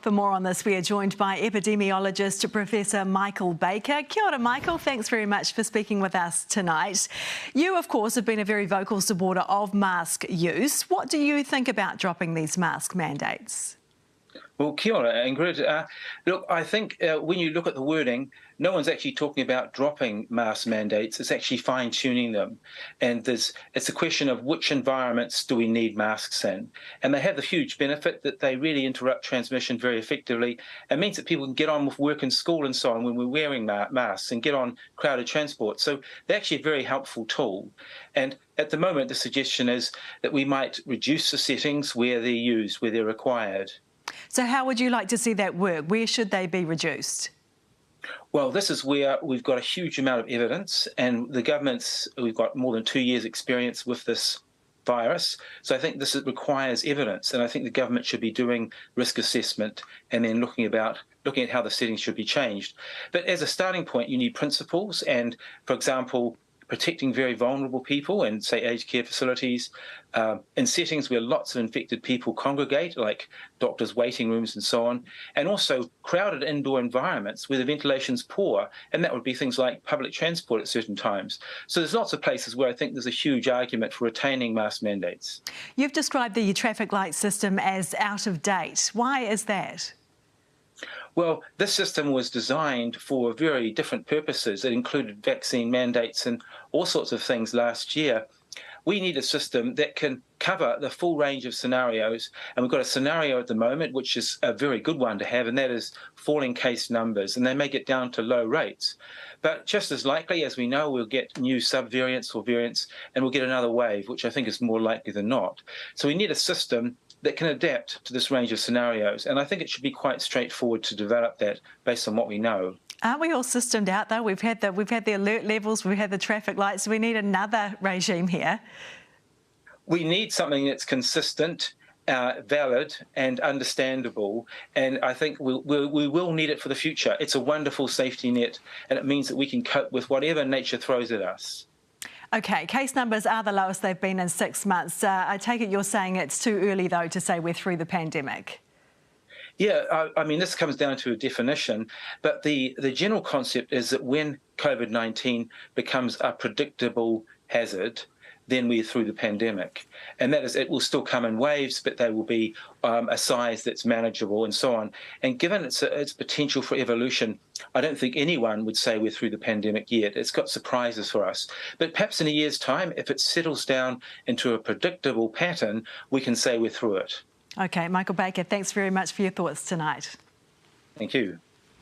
For more on this, we are joined by epidemiologist Professor Michael Baker. Kia ora, Michael. Thanks very much for speaking with us tonight. You, of course, have been a very vocal supporter of mask use. What do you think about dropping these mask mandates? Well, kia ora, Ingrid. Look, I think when you look at the wording, no one's actually talking about dropping mask mandates. It's actually fine-tuning them. And it's a question of which environments do we need masks in. And they have the huge benefit that they really interrupt transmission very effectively. It means that people can get on with work and school and so on when we're wearing masks and get on crowded transport. So they're actually a very helpful tool. And at the moment, the suggestion is that we might reduce the settings where they're used, where they're required. So how would you like to see that work? Where should they be reduced? Well, this is where we've got a huge amount of evidence, and we've got more than 2 years' experience with this virus. So I think this requires evidence, and I think the government should be doing risk assessment and then looking at how the settings should be changed. But as a starting point, you need principles, and, for example, protecting very vulnerable people in, say, aged care facilities, in settings where lots of infected people congregate, like doctors' waiting rooms and so on, and also crowded indoor environments where the ventilation's poor, and that would be things like public transport at certain times. So there's lots of places where I think there's a huge argument for retaining mask mandates. You've described the traffic light system as out of date. Why is that? Well, this system was designed for very different purposes. It included vaccine mandates and all sorts of things last year. We need a system that can cover the full range of scenarios, and we've got a scenario at the moment which is a very good one to have, and that is falling case numbers, and they may get down to low rates. But just as likely, as we know, we'll get new subvariants or variants, and we'll get another wave, which I think is more likely than not. So we need a system that can adapt to this range of scenarios, and I think it should be quite straightforward to develop that based on what we know. Aren't we all systemed out though? We've had the alert levels, we've had the traffic lights. We need another regime here. We need something that's consistent, valid and understandable, and I think we will need it for the future. It's a wonderful safety net, and it means that we can cope with whatever nature throws at us. OK, case numbers are the lowest they've been in 6 months. I take it you're saying it's too early, though, to say we're through the pandemic. Yeah, I mean, this comes down to a definition, but the general concept is that when COVID-19 becomes a predictable hazard, then we're through the pandemic. And that is, it will still come in waves, but they will be a size that's manageable and so on. And given its potential for evolution, I don't think anyone would say we're through the pandemic yet. It's got surprises for us. But perhaps in a year's time, if it settles down into a predictable pattern, we can say we're through it. OK, Michael Baker, thanks very much for your thoughts tonight. Thank you.